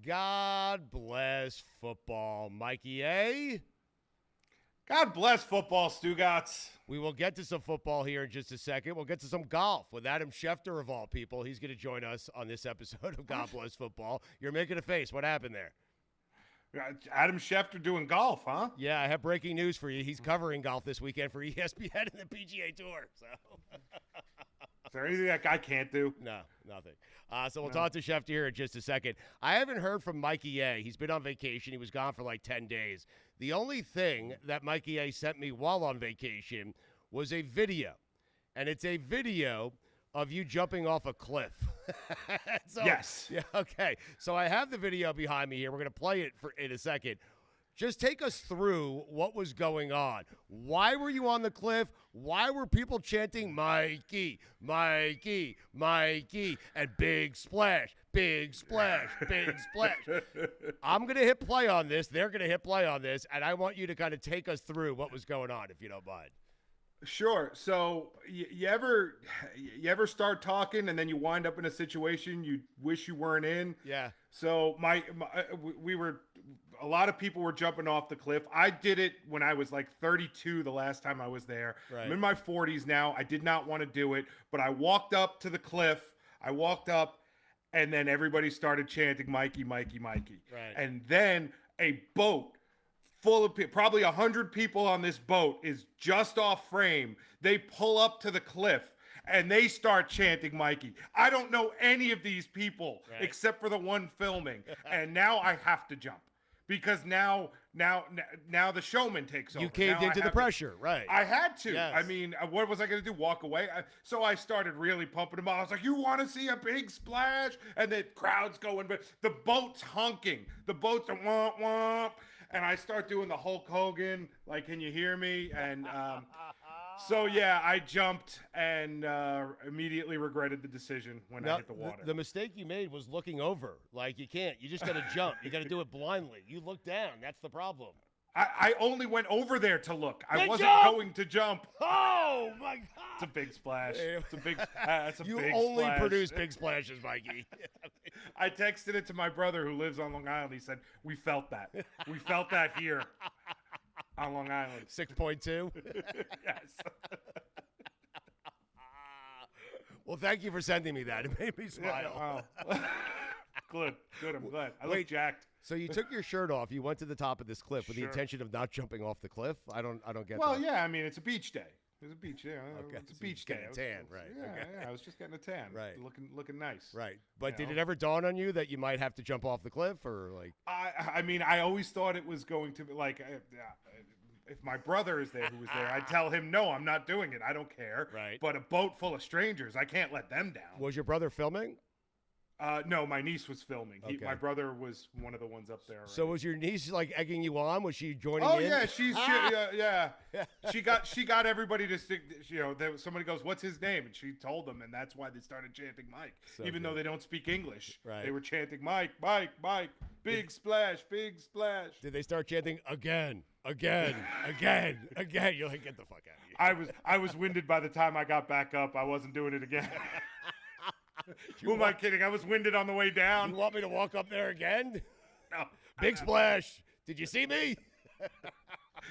God bless football, Mikey A. God bless football, Stugotz. We will get to some football here in just a second. We'll get to some golf with Adam Schefter, of all people. He's going to join us on this episode of God Bless Football. You're making a face. What happened there? Adam Schefter doing golf, huh? Yeah, I have breaking news for you. He's covering golf this weekend for ESPN and the PGA Tour. So, is there anything that guy can't do? No, nothing. So we'll talk to Schefter here in just a second. I haven't heard from Mikey A. He's been on vacation. He was gone for like 10 days. The only thing that Mikey A sent me while on vacation was a video. And it's a video of you jumping off a cliff. So, yes. Yeah, okay. So I have the video behind me here. We're going to play it in a second. Just take us through what was going on. Why were you on the cliff? Why were people chanting, Mikey, Mikey, Mikey, and big splash, big splash, big splash? I'm going to hit play on this. They're going to hit play on this, and I want you to kind of take us through what was going on, if you don't mind. Sure. So you ever start talking and then you wind up in a situation you wish you weren't in? Yeah. So a lot of people were jumping off the cliff. I did it when I was like 32 the last time I was there. Right. I'm in my 40s now. I did not want to do it, but I walked up to the cliff. I walked up and then everybody started chanting Mikey, Mikey, Mikey. Right. And then a boat full of people, probably 100 people on this boat is just off frame. They pull up to the cliff and they start chanting Mikey. I don't know any of these people except for the one filming. And now I have to jump because now the showman takes over. You caved into the pressure, right? I had to. Yes. I mean, what was I going to do? Walk away? So I started really pumping them up. I was like, you want to see a big splash? And the crowd's going, but the boat's honking. The boat's a womp womp. And I start doing the Hulk Hogan, like, can you hear me? And so, yeah, I jumped and immediately regretted the decision when I hit the water. The mistake you made was looking over. Like, you can't. You just got to jump. You got to do it blindly. You look down. That's the problem. I only went over there to look. I wasn't going to jump. Oh, my God. It's a big splash. It's a big You big only splash. produce big splashes, Mikey. I texted it to my brother who lives on Long Island. He said, we felt that. We felt that here on Long Island. 6.2? Yes. Well, thank you for sending me that. It made me smile. Yeah, Good. I'm glad. I look jacked. So you took your shirt off. You went to the top of this cliff with the Sure. intention of not jumping off the cliff. I don't get Well, that. yeah. I mean, it's a beach day. There's a beach there. Okay, It's a so beach you're day. getting a tan, right? Yeah, Okay. yeah. I was just getting a tan. Right. Looking nice. Right. But You did know? it ever dawn on you that you might have to jump off the cliff or like? I mean, I always thought it was going to be like, if my brother is there who was there, I'd tell him, no, I'm not doing it. I don't care. Right. But a boat full of strangers, I can't let them down. Was your brother filming? No, my niece was filming. Okay. My brother was one of the ones up there. So was your niece like egging you on? Was she joining Oh in? yeah, yeah. She got everybody to stick. Somebody goes, "What's his name?" And she told them, and that's why they started chanting Mike, So even good. though they don't speak English. Right. They were chanting Mike, Mike, Mike, big splash, big splash. Did they start chanting again, again, again, again? You're like, get the fuck out of here. I was winded by the time I got back up. I wasn't doing it again. Who am I kidding? I was winded on the way down. You want me to walk up there again? No. Big splash. Did you see me?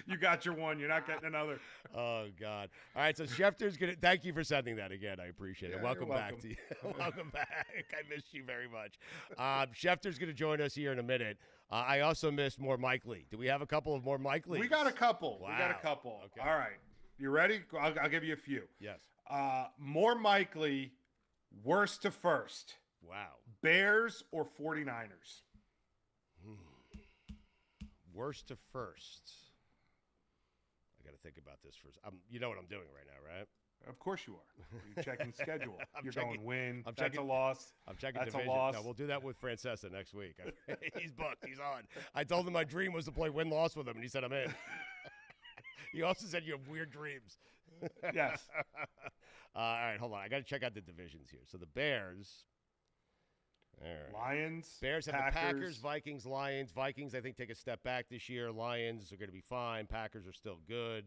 You got your one. You're not getting another. Oh, God. All right, so Schefter's going to – thank you for sending that again. I appreciate it. Yeah, Welcome you're back welcome. to you. Welcome back. I missed you very much. Schefter's going to join us here in a minute. I also missed more Mike Lee. Do we have a couple of more Mike Lees? We got a couple. Wow. We got a couple. Okay. All right. You ready? I'll give you a few. Yes. More Mike Lee, worst to first. Wow. Bears or 49ers? Worst to first. I got to think about this first. You know what I'm doing right now, right? Of course you are. You're checking schedule. You're checking- going win. I'm That's checking- a loss. I'm checking That's division. a loss. No, we'll do that with Francesa next week. He's booked. He's on. I told him my dream was to play win-loss with him, and he said I'm in. He also said you have weird dreams. Yes. All right, hold on. I got to check out the divisions here. So the Bears. All right. Lions. Bears have the Packers, Vikings, Lions. Vikings, I think, take a step back this year. Lions are going to be fine. Packers are still good.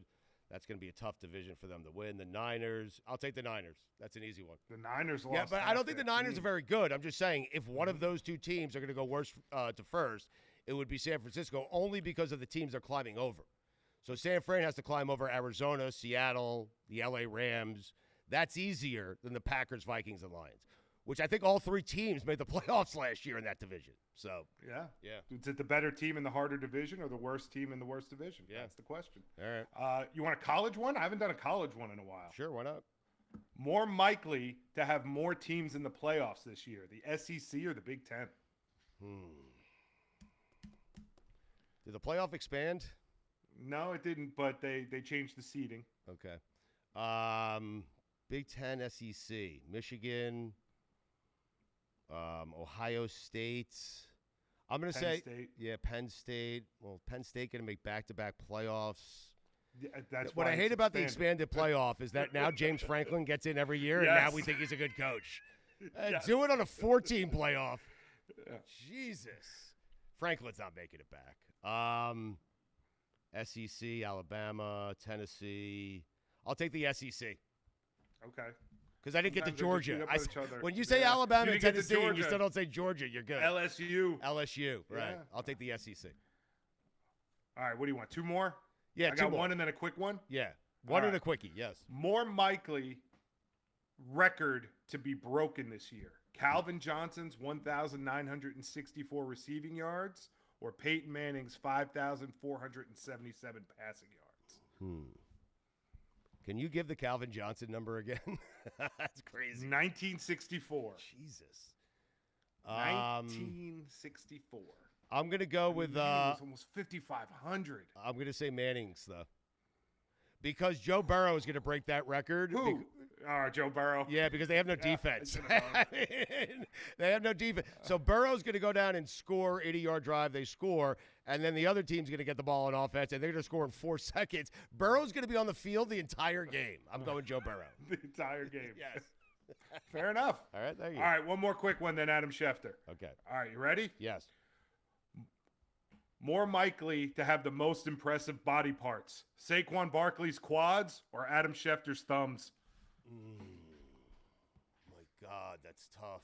That's going to be a tough division for them to win. The Niners, I'll take the Niners. That's an easy one. The Niners lost. Yeah, but I don't think the Niners are team. very good. I'm just saying if one of those two teams are going to go worst to first, it would be San Francisco only because of the teams they're climbing over. So San Fran has to climb over Arizona, Seattle, the LA Rams. That's easier than the Packers, Vikings, and Lions, which I think all three teams made the playoffs last year in that division. So, Yeah. yeah. Is it the better team in the harder division or the worst team in the worst division? Yeah. That's the question. All right. You want a college one? I haven't done a college one in a while. Sure, why not? More likely to have more teams in the playoffs this year, the SEC or the Big Ten? Did the playoff expand? No, it didn't, but they changed the seeding. Okay. Big Ten, SEC, Michigan, Ohio State. I'm going to Penn say, State. yeah, Penn State. Well, Penn State going to make back-to-back playoffs. Yeah, that's What why I hate it's about the expanded. expanded playoff is that now James Franklin gets in every year, and Yes. now we think he's a good coach. Yes. Do it on a 14 playoff. Yeah. Jesus. Franklin's not making it back. SEC, Alabama, Tennessee. I'll take the SEC. Okay. Because I didn't get to Sometimes they just beat Georgia. up on each other. When you say Yeah. Alabama You and didn't get to Tennessee, and you Georgia. still don't say Georgia, you're good. LSU. LSU, right. Yeah. I'll take the SEC. All right, what do you want? Two more? Yeah, I two got more. one and then a quick one. Yeah. One All and a right. quickie, yes. More likely record to be broken this year. Calvin Johnson's 1,964 receiving yards or Peyton Manning's 5,477 passing yards. Can you give the Calvin Johnson number again? That's crazy. 1964. Jesus. 1964. I'm going to go with Manning was almost 5,500. I'm going to say Manning's, though. Because Joe Burrow is going to break that record. Who? Joe Burrow. Yeah, because they have no defense. I They have no defense. So Burrow's going to go down and score 80-yard drive. They score, and then the other team's going to get the ball on offense, and they're going to score in 4 seconds. Burrow's going to be on the field the entire game. I'm going Joe Burrow. The entire game. Yes. Fair enough. All right, thank you. All right, one more quick one, then Adam Schefter. Okay. All right, you ready? Yes. More likely to have the most impressive body parts, Saquon Barkley's quads or Adam Schefter's thumbs? My God, that's tough.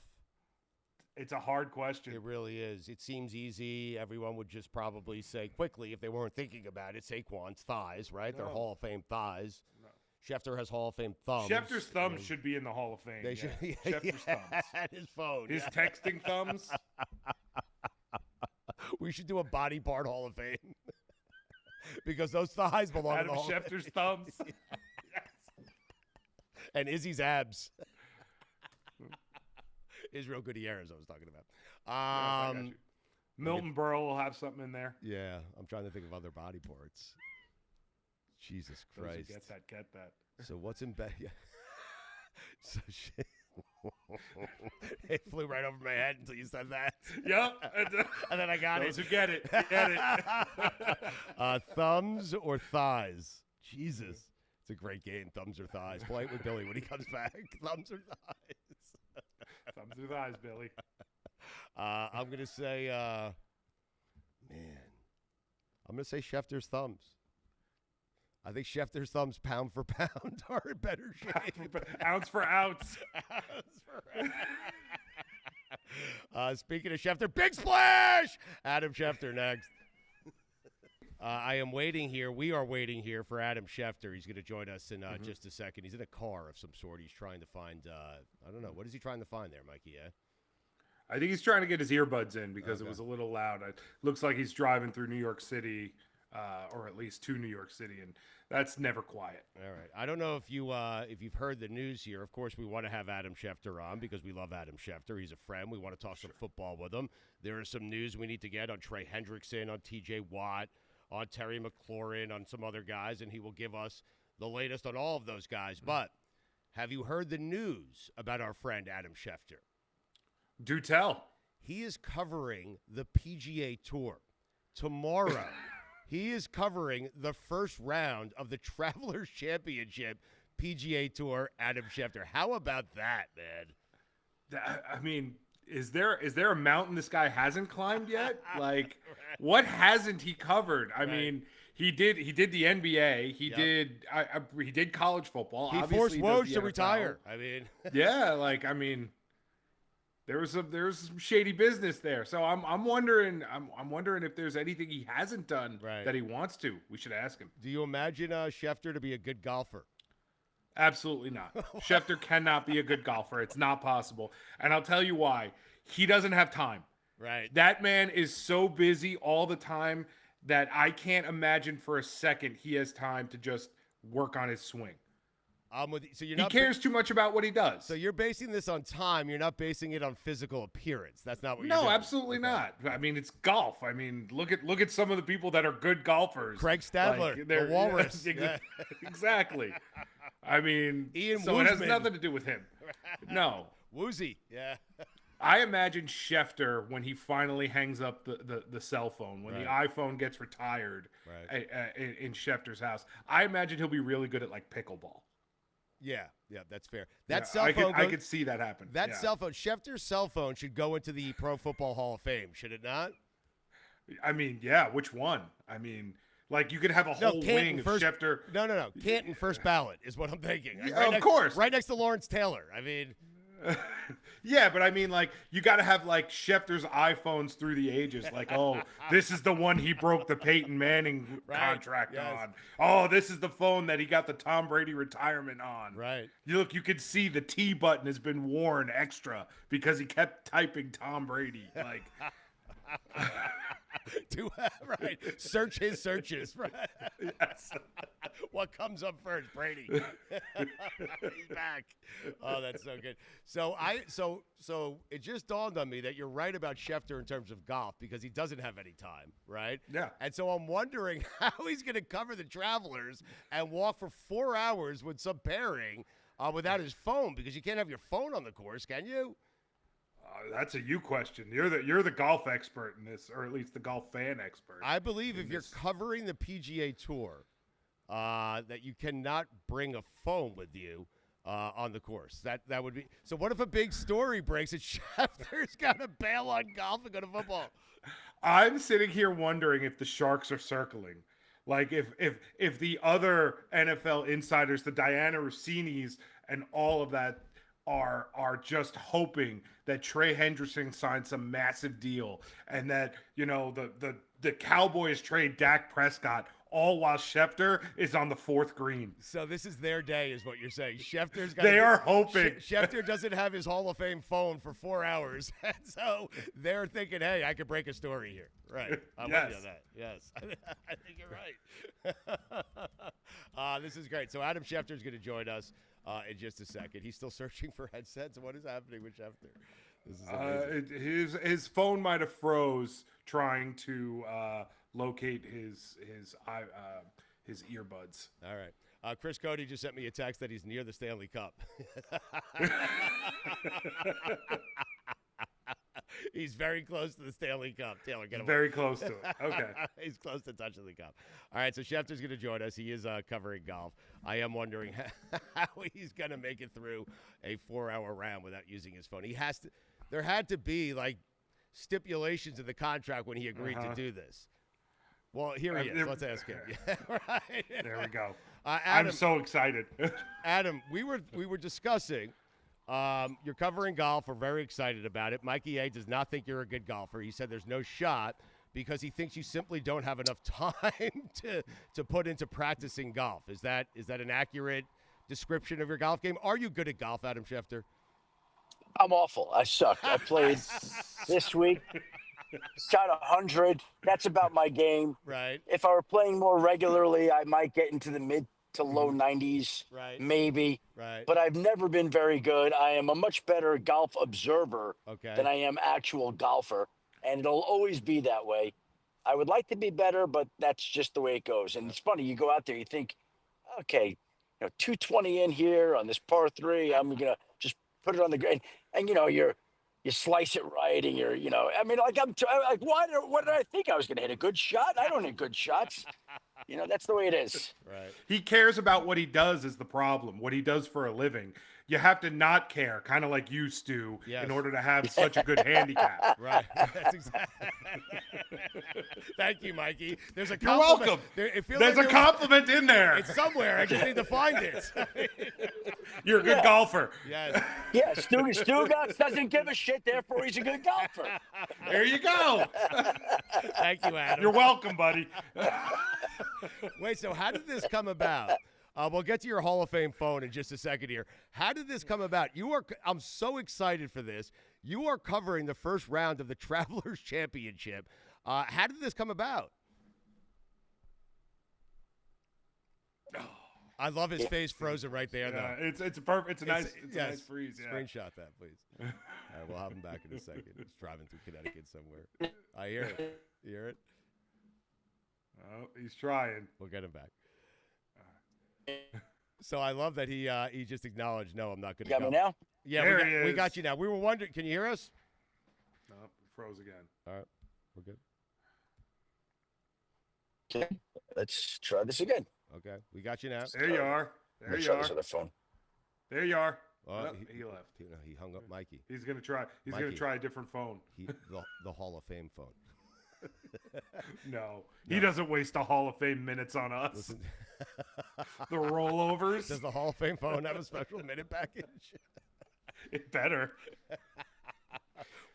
It's a hard question. It really is. It seems easy. Everyone would just probably say quickly, if they weren't thinking about it, Saquon's thighs, right? They're No. Hall of Fame thighs. No. Schefter has Hall of Fame thumbs. Schefter's thumbs should be in the Hall of Fame. They yeah. should. Schefter's thumbs. And his phone. His yeah. texting thumbs. We should do a body part Hall of Fame. Because those thighs belong in Adam the Hall of Schefter's Fame. thumbs. And Izzy's abs. Israel Gutierrez I was talking about. I got you. Milton Berle will have something in there. Yeah, I'm trying to think of other body parts. Jesus Those who Christ. Get that. So what's in bed? Yeah. So shit. It flew right over my head until you said that. Yep. And then I got Those it. who get it, get it. Thumbs or thighs? Jesus. It's a great game, thumbs or thighs. Play it with Billy when he comes back. Thumbs or thighs? Thumbs through the eyes, Billy. I'm going to say, man, I'm going to say Schefter's thumbs. I think Schefter's thumbs, pound for pound, are in better shape. Ounce for ounce. Speaking of Schefter, big splash! Adam Schefter next. I am waiting here. We are waiting here for Adam Schefter. He's going to join us in just a second. He's in a car of some sort. He's trying to find, I don't know. What is he trying to find there, Mikey? Yeah? I think he's trying to get his earbuds in because it was a little loud. It looks like he's driving through New York City, or at least to New York City, and that's never quiet. All right. I don't know if you've heard the news here. Of course, we want to have Adam Schefter on because we love Adam Schefter. He's a friend. We want to talk some football with him. There is some news we need to get on Trey Hendrickson, on T.J. Watt, on Terry McLaurin, on some other guys, and he will give us the latest on all of those guys. But have you heard the news about our friend Adam Schefter? Do tell. He is covering the PGA Tour. Tomorrow, he is covering the first round of the Travelers Championship PGA Tour, Adam Schefter. How about that, man? I mean, is there a mountain this guy hasn't climbed yet? Like, what hasn't he covered? I mean, He did the NBA. He Yep. did he did college football. He Obviously, forced he does Woj the to NFL. retire. I mean, Yeah, like I mean, there was some shady business there. So I'm wondering if there's anything he hasn't done Right. that he wants to. We should ask him. do you imagine Schefter to be a good golfer? Absolutely not. Schefter cannot be a good golfer. It's not possible. And I'll tell you why. He doesn't have time. Right. That man is so busy all the time that I can't imagine for a second he has time to just work on his swing. I'm with you. So you're He not cares too much about what he does. So you're basing this on time. You're not basing it on physical appearance. That's not what you're No, doing. absolutely not. I mean, it's golf. I mean, look at some of the people that are good golfers. Craig Stadler, Like, the Walrus. Yeah, exactly. I mean, Ian so it has Woosman. nothing to do with him. No. Woozy. Yeah. I imagine Schefter when he finally hangs up the cell phone, when the iPhone gets retired in Schefter's house. I imagine he'll be really good at like pickleball. Yeah, that's fair. That Yeah, cell phone. I could see that happen. That yeah. cell phone, Schefter's cell phone, should go into the Pro Football Hall of Fame, should it not? I mean, yeah. Which one? I mean, like you could have a whole wing of Schefter. No. Canton first ballot is what I'm thinking. Yeah, of course. Right next to Lawrence Taylor. I mean. Yeah, but I mean, like, you got to have, like, Schefter's iPhones through the ages. Like, oh, this is the one he broke the Peyton Manning contract on. Oh, this is the phone that he got the Tom Brady retirement on. Right. You could see the T button has been worn extra because he kept typing Tom Brady. Like, right. Search his searches. Right. yes. What comes up first, Brady? He's back. Oh, that's so good. So it just dawned on me that you're right about Schefter in terms of golf because he doesn't have any time, right? Yeah. And so I'm wondering how he's going to cover the Travelers and walk for 4 hours with some pairing without his phone because you can't have your phone on the course, can you? That's a you question. You're the golf expert in this, or at least the golf fan expert. I believe if you're covering the PGA Tour, that you cannot bring a phone with you on the course. That would be. So what if a big story breaks and Schefter's got to bail on golf and go to football? I'm sitting here wondering if the Sharks are circling. Like if the other NFL insiders, the Diana Rossinis and all of that are just hoping that Trey Hendrickson signs some massive deal and that, you know, the Cowboys trade Dak Prescott all while Schefter is on the fourth green. So this is their day is what you're saying. Schefter's got They are hoping. Schefter doesn't have his Hall of Fame phone for 4 hours. And so they're thinking, hey, I could break a story here. Right. I'm with you on that. Yes. I think you're right. This is great. So Adam Schefter's going to join us in just a second. He's still searching for headsets. What is happening with Schefter? This is amazing. His phone might have froze trying to locate his earbuds. All right. Chris Cody just sent me a text that he's near the Stanley Cup. He's very close to the Stanley Cup. Taylor, get him. Very close to it. Okay. He's close to touching the cup. All right, so Schefter's going to join us. He is covering golf. I am wondering how he's going to make it through a 4-hour round without using his phone. He has to. There had to be like stipulations in the contract when he agreed to do this. Well, here he is. Let's ask him. Yeah, right. There we go. Adam, I'm so excited. Adam, we were discussing. You're covering golf. We're very excited about it. Mikey A does not think you're a good golfer. He said there's no shot because he thinks you simply don't have enough time to put into practicing golf. Is that an accurate description of your golf game? Are you good at golf, Adam Schefter? I'm awful. I suck. I played this week. Shot 100. That's about my game. Right. If I were playing more regularly, I might get into the mid to low 90s. Right. Maybe. Right. But I've never been very good. I am a much better golf observer Okay. than I am actual golfer. And it'll always be that way. I would like to be better, but that's just the way it goes. And it's funny, you go out there, you think, okay, 220 in here on this par 3, I'm going to just put it on the green. And, you slice it right and what did I think I was going to hit? A good shot? I don't hit good shots. That's the way it is. Right. He cares about what he does is the problem. What he does for a living. You have to not care, kind of like you, Stu, Yes. in order to have such a good handicap. Right. That's exactly. Thank you, Mikey. There's a You're compliment. welcome. It feels There's like a compliment in there. It's somewhere. I just need to find it. You're a good golfer. Yes. Yeah, Stugotz doesn't give a shit, therefore he's a good golfer. There you go. Thank you, Adam. You're welcome, buddy. Wait, so how did this come about? We'll get to your Hall of Fame phone in just a second here. How did this come about? I'm so excited for this. You are covering the first round of the Travelers Championship. How did this come about? I love his face frozen right there, though. It's a perfect. It's a nice freeze. Yeah. Screenshot that, please. All right, we'll have him back in a second. He's driving through Connecticut somewhere. I hear it. You hear it? Oh, he's trying. We'll get him back. So I love that he just acknowledged, no, I'm not going to go. Got me now? Yeah, There we he got is. you now. We were wondering, can you hear us? No, froze again. All right, we're good. Okay, let's try this again. Okay, we got you now. There you are. There Let's you try are. this other phone. There you are. Oh, Nope, he left. He hung up Mikey. He's gonna try. He's gonna Mikey. try a different phone. The Hall of Fame phone. No, he doesn't waste a Hall of Fame minutes on us. Listen, The rollovers. does the Hall of Fame phone have a special minute package? It better.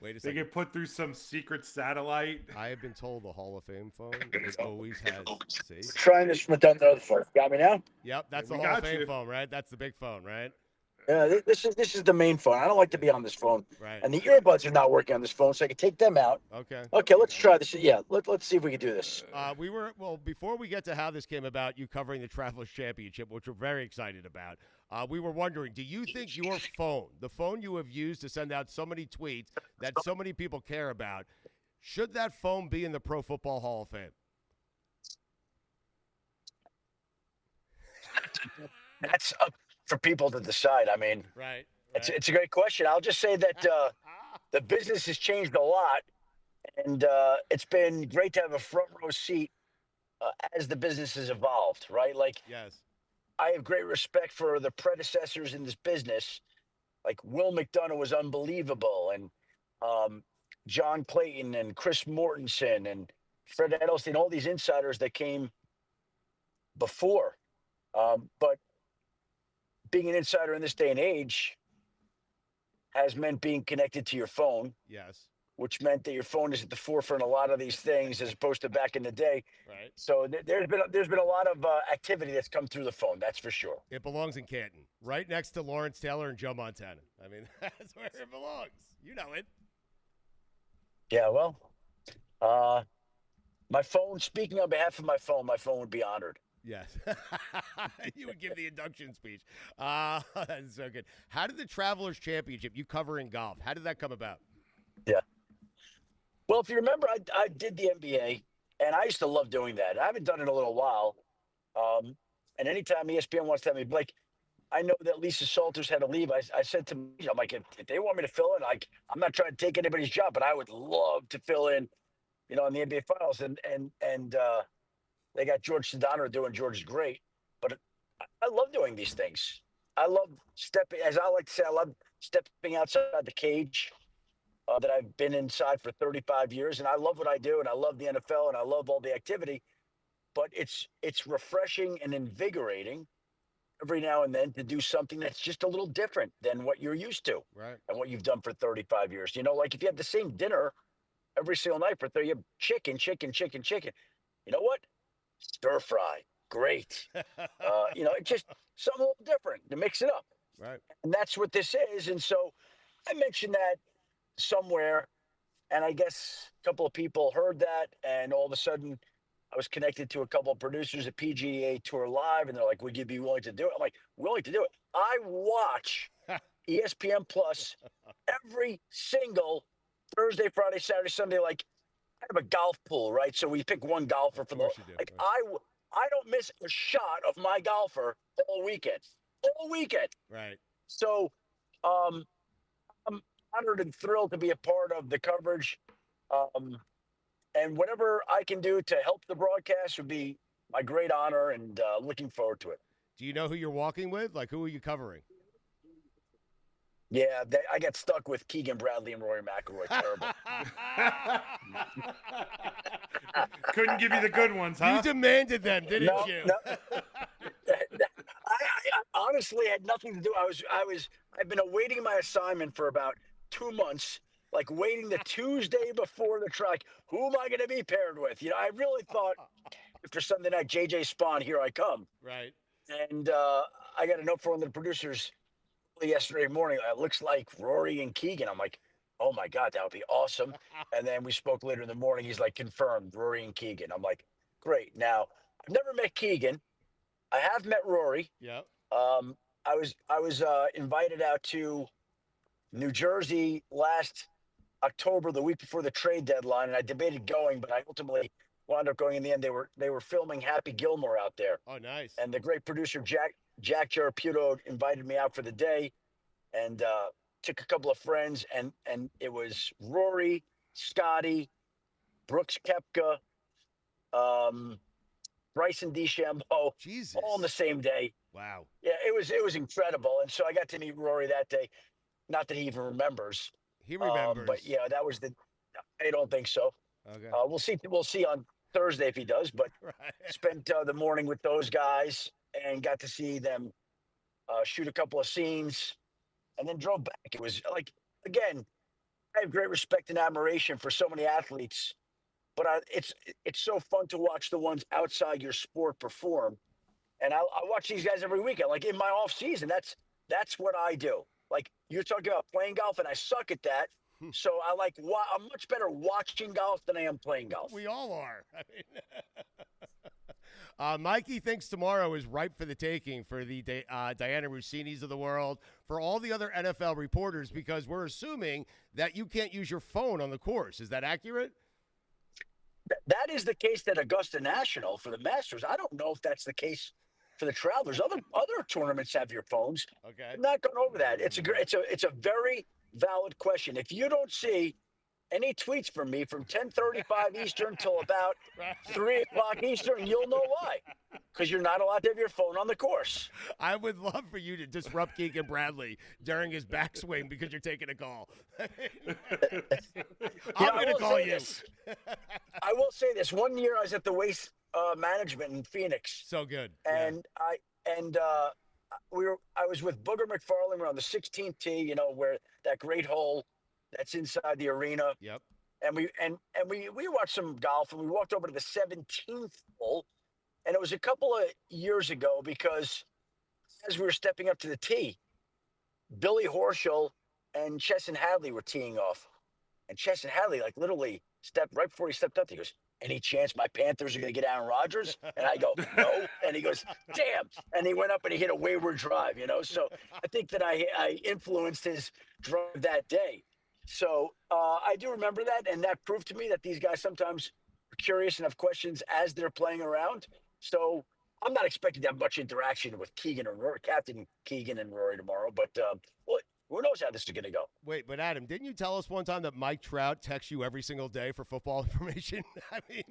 Wait a They second. get put through some secret satellite. I have been told the Hall of Fame phone it always has. See? Trying this from another phone. Got me now? Yep, that's We the Hall of got Fame you. phone, right? That's the big phone, right? Yeah, this is the main phone. I don't like to be on this phone. Right. And the earbuds are not working on this phone, so I can take them out. Okay. Okay, let's try this. Yeah, let's see if we can do this. Before we get to how this came about, you covering the Travelers Championship, which we're very excited about, we were wondering, do you think your phone, the phone you have used to send out so many tweets that so many people care about, should that phone be in the Pro Football Hall of Fame? That's up for people to decide. I mean, Right. it's a great question. I'll just say that the business has changed a lot, and it's been great to have a front row seat as the business has evolved, right? Like, Yes. I have great respect for the predecessors in this business. Like Will McDonough was unbelievable, and John Clayton and Chris Mortensen and Fred Edelstein, all these insiders that came before. But being an insider in this day and age has meant being connected to your phone, Yes. which meant that your phone is at the forefront of a lot of these things as opposed to back in the day. Right. So there's been a lot of activity that's come through the phone. That's for sure. It belongs in Canton, right next to Lawrence Taylor and Joe Montana. I mean, that's where it belongs. You know it. Yeah, well, my phone, speaking on behalf of my phone would be honored. Yes. You would give the induction speech. That's so good. How did the Travelers Championship, you cover in golf, how did that come about? Yeah. Well, if you remember, I did the NBA, and I used to love doing that. I haven't done it in a little while. And anytime ESPN wants to have me, like, I know that Lisa Salters had to leave. I said to me, I'm like, if they want me to fill in, like, I'm not trying to take anybody's job, but I would love to fill in, in the NBA Finals. And they got George Sedano doing George is great, but I love doing these things. I love stepping, as I like to say, I love stepping outside the cage that I've been inside for 35 years, and I love what I do, and I love the NFL, and I love all the activity. But it's refreshing and invigorating every now and then to do something that's just a little different than what you're used to, Right. and what you've done for 35 years. Like if you have the same dinner every single night for 30, you have chicken. You know what? Stir fry, great. It's just something a little different to mix it up. Right. And that's what this is. And so I mentioned that somewhere, and I guess a couple of people heard that, and all of a sudden I was connected to a couple of producers at PGA Tour Live, and they're like, would you be willing to do it? I'm like, willing to do it. I watch ESPN Plus every single Thursday, Friday, Saturday, Sunday. Like, I have a golf pool, right? So we pick one golfer for the course you do, like. right. I don't miss a shot of my golfer all weekend. Right. So I'm honored and thrilled to be a part of the coverage. And whatever I can do to help the broadcast would be my great honor, and looking forward to it. Do you know who you're walking with? Like, who are you covering? Yeah, I got stuck with Keegan Bradley and Rory McIlroy. Terrible. Couldn't give you the good ones, huh? You demanded them, didn't No, you? no. I honestly had nothing to do. I've been awaiting my assignment for about 2 months, like waiting the Tuesday before the track. Who am I going to be paired with? I really thought after Sunday night, JJ Spawn, here I come. Right. And I got a note from one of the producers yesterday morning. It looks like Rory and Keegan. I'm like, oh my God, that would be awesome. And then we spoke later in the morning. He's like, confirmed, Rory and Keegan. I'm like, great. Now, I've never met Keegan. I have met Rory. Yep. I was invited out to New Jersey last October, the week before the trade deadline, and I debated going, but I ultimately wound up going in the end. They were filming Happy Gilmore out there. Oh, nice. And the great producer Jack Jaraputo invited me out for the day, and took a couple of friends, and it was Rory, Scotty, Brooks Koepka, Bryson DeChambeau, Jesus. all on the same day. Wow. Yeah, it was incredible, and so I got to meet Rory that day. Not that he even remembers. He remembers. But yeah, that was the. I don't think so. Okay. We'll see. We'll see on Thursday if he does. But Right. spent the morning with those guys and got to see them shoot a couple of scenes, and then drove back. It was like, again, I have great respect and admiration for so many athletes, but it's so fun to watch the ones outside your sport perform. And I watch these guys every weekend. Like in my off season, that's what I do. Like you're talking about playing golf, and I suck at that. So I'm much better watching golf than I am playing golf. We all are. I mean, Mikey thinks tomorrow is ripe for the taking for the Diana Rossinis of the world, for all the other NFL reporters, because we're assuming that you can't use your phone on the course. Is that accurate? That is the case at Augusta National for the Masters. I don't know if that's the case for the Travelers. Other tournaments have your phones. Okay. I'm not going over that. It's a very valid question. If you don't see any tweets from me from 10:35 Eastern till about 3 o'clock Eastern, you'll know why. Because you're not allowed to have your phone on the course. I would love for you to disrupt Keegan Bradley during his backswing because you're taking a call. I'm going to call you. I will say this. One year I was at the Waste Management in Phoenix. So good. And I was with Booger McFarlane. We're on the 16th tee, where that great hole that's inside the arena. Yep. And we watched some golf, and we walked over to the 17th hole, and it was a couple of years ago, because as we were stepping up to the tee, Billy Horschel and Chesson Hadley were teeing off, and Chesson Hadley literally stepped right before he stepped up. He goes, "Any chance my Panthers are going to get Aaron Rodgers?" And I go, "No." And he goes, "Damn." And he went up and he hit a wayward drive, So I think that I influenced his drive that day. So I do remember that, and that proved to me that these guys sometimes are curious and have questions as they're playing around. So I'm not expecting to have much interaction with Keegan or Rory, Captain Keegan and Rory tomorrow, but who knows how this is going to go. Wait, but Adam, didn't you tell us one time that Mike Trout texts you every single day for football information? I mean,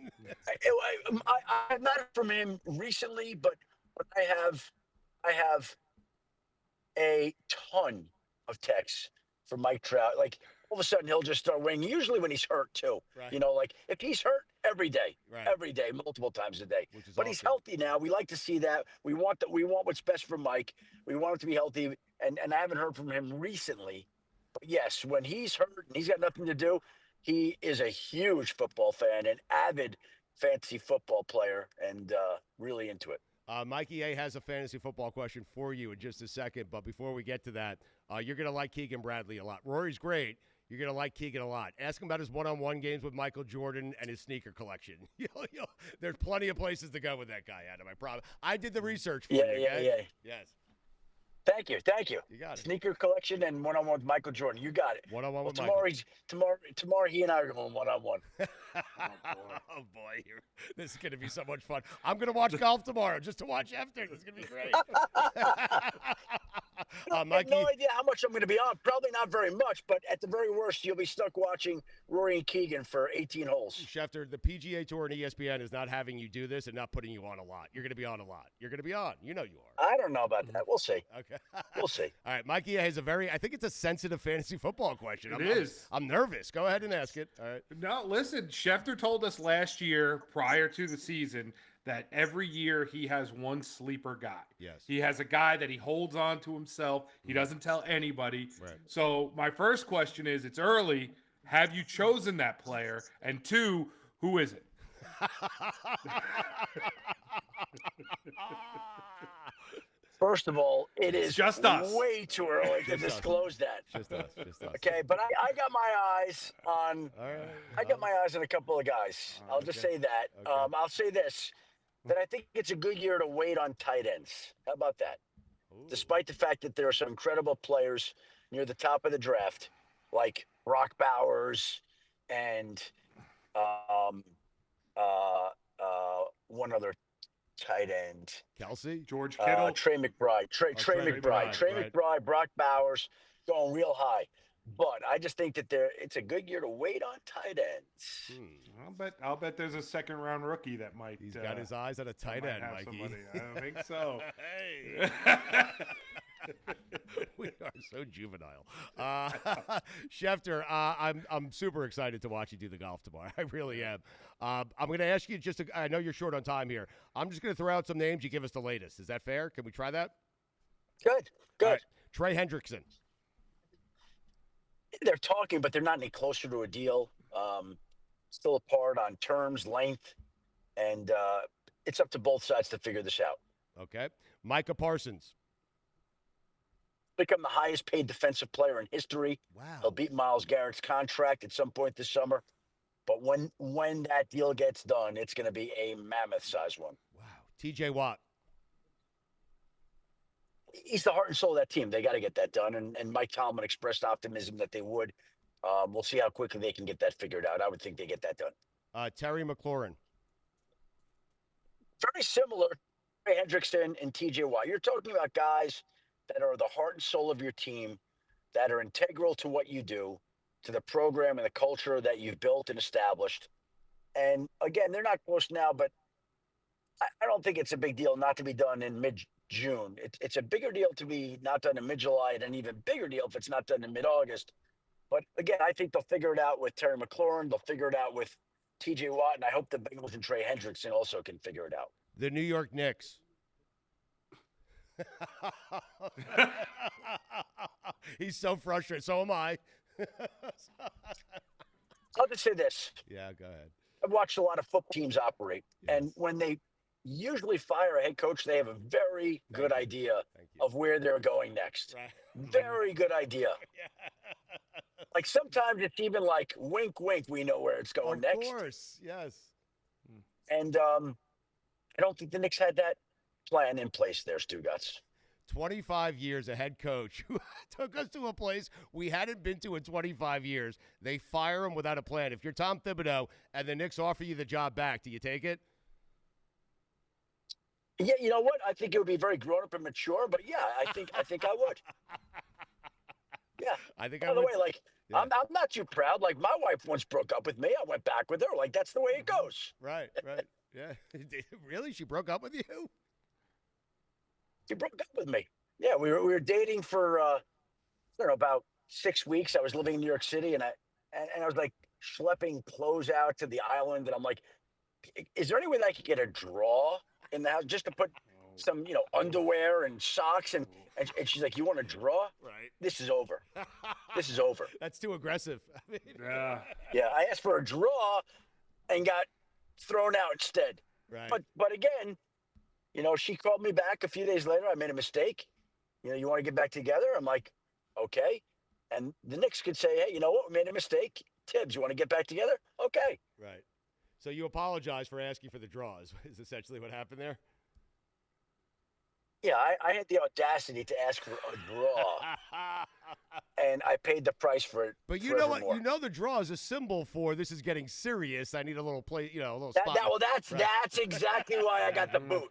I have not heard from him recently, but I have a ton of texts from Mike Trout. Like all of a sudden he'll just start weighing. Usually when he's hurt too. Right. If he's hurt every day, multiple times a day. But he's healthy now. We like to see that. We want what's best for Mike. We want him to be healthy. And I haven't heard from him recently. But yes, when he's hurt and he's got nothing to do, he is a huge football fan, an avid fantasy football player, and really into it. Mikey A has a fantasy football question for you in just a second. But before we get to that, you're going to like Keegan Bradley a lot. Rory's great. You're going to like Keegan a lot. Ask him about his one-on-one games with Michael Jordan and his sneaker collection. There's plenty of places to go with that guy, Adam. I promise. I did the research for you. Yeah. Yes. Thank you. You got it. Sneaker collection and one-on-one with Michael Jordan. You got it. One-on-one with tomorrow Michael. Tomorrow he and I are going one-on-one. Oh, boy. This is going to be so much fun. I'm going to watch golf tomorrow just to watch Schefter. This is going to be great. I have Mikey, no idea how much I'm going to be on. Probably not very much, but at the very worst, you'll be stuck watching Rory and Keegan for 18 holes. Schefter, the PGA Tour and ESPN is not having you do this and not putting you on a lot. You're going to be on a lot. You're going to be on. You know you are. I don't know about that. We'll see. Okay. We'll see. All right. Mikey A has I think it's a sensitive fantasy football question. It is. I'm nervous. Go ahead and ask it. All right. No, listen, Schefter told us last year prior to the season that every year he has one sleeper guy. Yes. He has a guy that he holds on to himself. He doesn't tell anybody. Right. So my first question is, it's early. Have you chosen that player? And two, who is it? First of all, it is just us. way too early to disclose that. Just us. Just us. Okay, but I got my eyes on. All right. I got my eyes on a couple of guys. I'll just say that. Okay. I'll say this: that I think it's a good year to wait on tight ends. How about that? Ooh. Despite the fact that there are some incredible players near the top of the draft, like Brock Bowers and one other tight end. Kelsey? George Kittle? Trey McBride. Trey Trey McBride. Trey right. McBride, Brock Bowers going real high. But I just think that it's a good year to wait on tight ends. I'll bet there's a second round rookie that might. He's got his eyes on a tight end, Mikey. Somebody. I don't think so. Hey. We are so juvenile. Schefter, I'm super excited to watch you do the golf tomorrow. I really am. I'm going to ask you I know you're short on time here. I'm just going to throw out some names. You give us the latest. Is that fair? Can we try that? Good. All right. Trey Hendrickson. They're talking, but they're not any closer to a deal. Still apart on terms, length, and it's up to both sides to figure this out. Okay. Micah Parsons. Become the highest paid defensive player in history. Wow. He'll beat Myles Garrett's contract at some point this summer. But when that deal gets done, it's going to be a mammoth-sized one. Wow. TJ Watt. He's the heart and soul of that team. They got to get that done. And Mike Tomlin expressed optimism that they would. We'll see how quickly they can get that figured out. I would think they get that done. Terry McLaurin. Very similar to Hendrickson and TJ Watt. You're talking about guys that are the heart and soul of your team, that are integral to what you do, to the program and the culture that you've built and established. And again, they're not close now, but I don't think it's a big deal not to be done in mid-June. It's a bigger deal to be not done in mid-July, and an even bigger deal if it's not done in mid-August. But again, I think they'll figure it out with Terry McLaurin. They'll figure it out with TJ Watt, and I hope the Bengals and Trey Hendrickson also can figure it out. The New York Knicks. He's so frustrated. So am I. I'll just say this. Yeah, go ahead. I've watched a lot of football teams operate, and when they usually fire a head coach, they have a very good idea of where they're going next. Right. Very good idea. Like sometimes it's even like wink, wink. We know where it's going next. Of course, yes. And I don't think the Knicks had that plan in place there, Stugotz. 25 years, a head coach who took us to a place we hadn't been to in 25 years. They fire him without a plan. If you're Tom Thibodeau and the Knicks offer you the job back, do you take it? Yeah, you know what? I think it would be very grown up and mature, but yeah, I think I would. Yeah. I think By the way, like I'm not too proud. Like my wife once broke up with me. I went back with her. Like that's the way it goes. Right. Yeah. Really? She broke up with you? She broke up with me. Yeah, we were dating for I don't know, about 6 weeks. I was living in New York City, and I was like schlepping clothes out to the island, and I'm like, is there any way that I could get a drawer in the house just to put some underwear and socks and she's like, you want a drawer? Right. This is over. This is over. That's too aggressive. I mean, yeah, I asked for a drawer and got thrown out instead. right. But again, she called me back a few days later. I made a mistake. You want to get back together? I'm like, okay. And the Knicks could say, hey, you know what? We made a mistake. Tibbs, you want to get back together? Okay. Right. So you apologize for asking for the draws is essentially what happened there? Yeah, I had the audacity to ask for a draw, and I paid the price for it. But you know what? The draw is a symbol for this is getting serious. I need a little play, a little spot. That's exactly why I got the boot.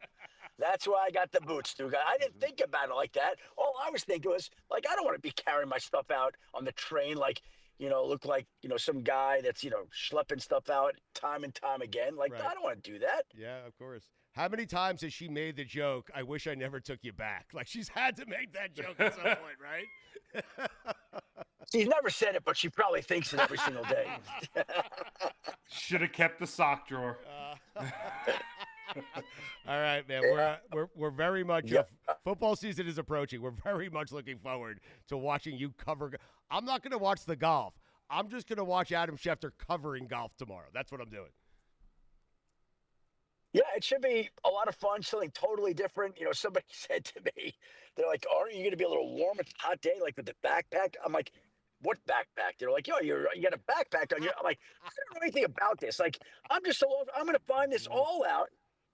That's why I got the boots, Stugotz. I didn't think about it like that. All I was thinking was, like, I don't want to be carrying my stuff out on the train, like, look like, some guy that's, schlepping stuff out time and time again. Like, Right. I don't want to do that. Yeah, of course. How many times has she made the joke, I wish I never took you back? Like, she's had to make that joke at some point, right? She's never said it, but she probably thinks it every single day. Should have kept the sock drawer. All right, man. We're very much football season is approaching. We're very much looking forward to watching you cover. I'm not going to watch the golf. I'm just going to watch Adam Schefter covering golf tomorrow. That's what I'm doing. Yeah, it should be a lot of fun, something totally different. Somebody said to me, they're like, aren't you going to be a little warm? It's a hot day, like with the backpack. I'm like, what backpack? They're like, yo, you got a backpack on you. I'm like, I don't know anything about this. Like, I'm going to find this all out.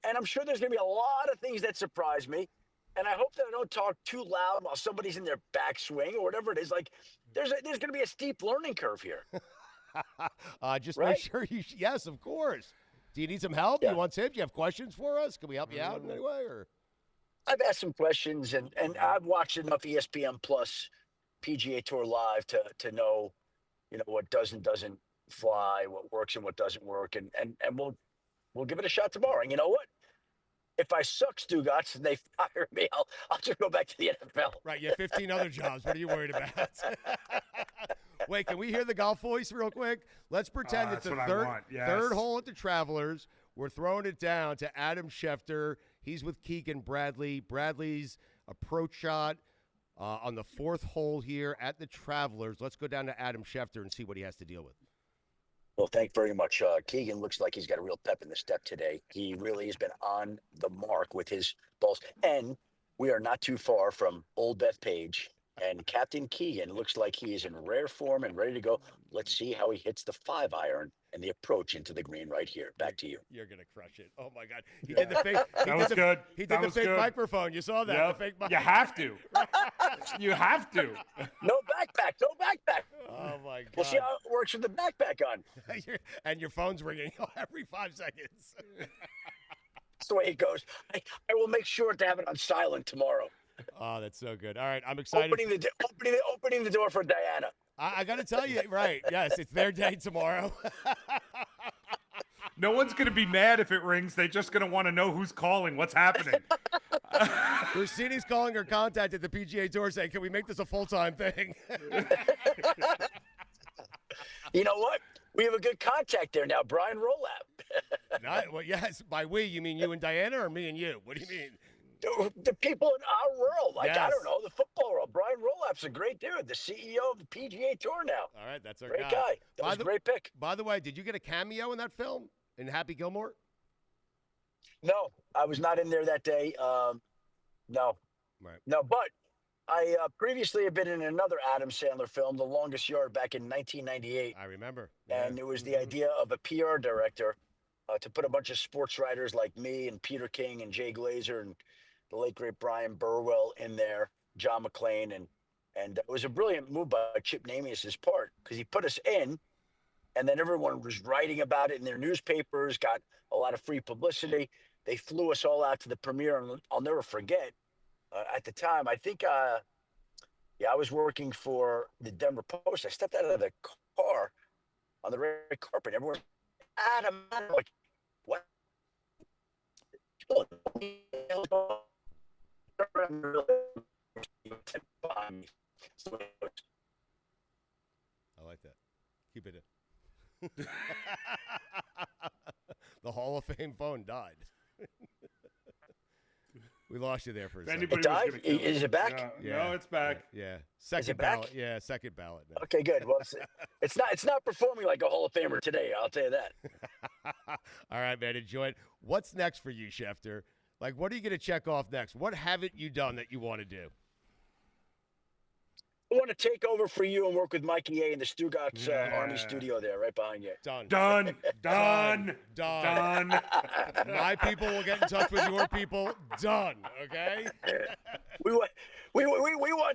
And I'm sure there's going to be a lot of things that surprise me. And I hope that I don't talk too loud while somebody's in their backswing or whatever it is. Like, there's going to be a steep learning curve here. Just Right? make sure you. Yes, of course. Do you need some help? Yeah. You want tips? You have questions for us? Can we help you out in any way? Or I've asked some questions, and I've watched enough ESPN Plus PGA Tour Live to know, what does and doesn't fly, what works and what doesn't work, and we'll give it a shot tomorrow. And you know what? If I suck, Stugotz, and they fire me, I'll just go back to the NFL. right, you have 15 other jobs. What are you worried about? Wait, can we hear the golf voice real quick? Let's pretend it's That's the what I third want, yes. third hole at the Travelers. We're throwing it down to Adam Schefter. He's with Keegan Bradley. Bradley's approach shot on the fourth hole here at the Travelers. Let's go down to Adam Schefter and see what he has to deal with. Well, thank you very much. Keegan looks like he's got a real pep in the step today. He really has been on the mark with his balls. And we are not too far from Old Bethpage. And Captain Keegan looks like he is in rare form and ready to go. Let's see how he hits the 5-iron and the approach into the green right here. Back to you. You're going to crush it. Oh, my God. He did the fake. That was good. He did That the was fake good. microphone. You saw that? Yep. The fake mic. You have to. You have to. No backpack. No backpack. Oh, my God. We'll see how it works with the backpack on. And your phone's ringing every 5 seconds. That's the way it goes. I will make sure to have it on silent tomorrow. Oh, that's so good. All right, I'm excited. Opening the door for Diana. I got to tell you, right, yes, it's their day tomorrow. No one's going to be mad if it rings. They're just going to want to know who's calling, what's happening. Rosini's calling her contact at the PGA Tour saying, can we make this a full-time thing? You know what? We have a good contact there now, Brian Rolap. Well, yes, by we, you mean you and Diana or me and you? What do you mean? The people in our world, like, Yes. I don't know, the football world. Brian Rolap's a great dude, the CEO of the PGA Tour now. All right, that's our Great guy. That was a great pick. By the way, did you get a cameo in that film, in Happy Gilmore? No, I was not in there that day. No. Right. No, but I previously had been in another Adam Sandler film, The Longest Yard, back in 1998. I remember. And it was the idea of a PR director to put a bunch of sports writers like me and Peter King and Jay Glazer and the late great Brian Burwell in there, John McClane, and it was a brilliant move by Chip Namius's part because he put us in, and then everyone was writing about it in their newspapers, got a lot of free publicity. They flew us all out to the premiere, and I'll never forget. At the time, I think, I was working for the Denver Post. I stepped out of the car on the red carpet. Everyone, Adam, I'm like, what? I like that. Keep it in. The Hall of Fame phone died. We lost you there for a second. It died? Is it back? Yeah. No, it's back. Yeah. Second it back? ballot. Yeah, second ballot. Now. Okay, good. Well, it's not performing like a Hall of Famer today. I'll tell you that. All right, man. Enjoy it. What's next for you, Schefter? Like, what are you going to check off next? What haven't you done that you want to do? I want to take over for you and work with Mikey A in the Stugotz Army studio there, right behind you. Done. Done. Done. Done. Done. My people will get in touch with your people. Done. Okay? We want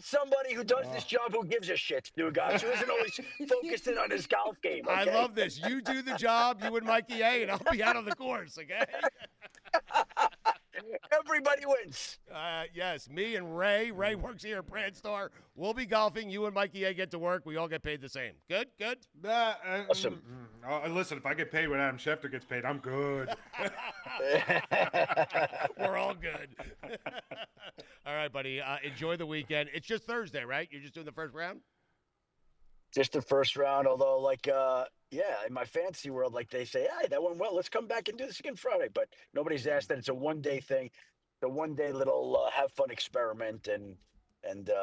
somebody who does this job who gives a shit, Stugotz, who isn't always focused in on his golf game. Okay? I love this. You do the job, you and Mikey A, and I'll be out on the course, okay? Everybody wins. Yes, me and Ray. Ray works here at Brand Store. We'll be golfing. You and Mikey A get to work. We all get paid the same. Good? Good? Awesome. Listen, if I get paid when Adam Schefter gets paid, I'm good. We're all good. All right, buddy. Enjoy the weekend. It's just Thursday, right? You're just doing the first round? Just the first round, although, like, in my fantasy world, like, they say, hey, that went well. Let's come back and do this again Friday. But nobody's asked that. It's a one-day thing, the one-day little have fun experiment, and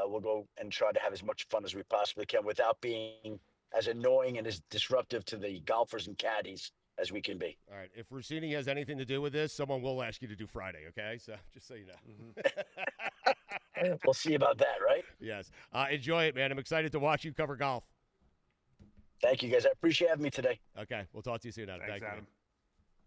we'll go and try to have as much fun as we possibly can without being as annoying and as disruptive to the golfers and caddies as we can be. All right. If Rossini has anything to do with this, someone will ask you to do Friday, okay? So just so you know. We'll see about that, right? Yes. Enjoy it, man. I'm excited to watch you cover golf. Thank you, guys. I appreciate having me today. Okay. We'll talk to you soon, Adam. Thanks, Thank you, Adam. man.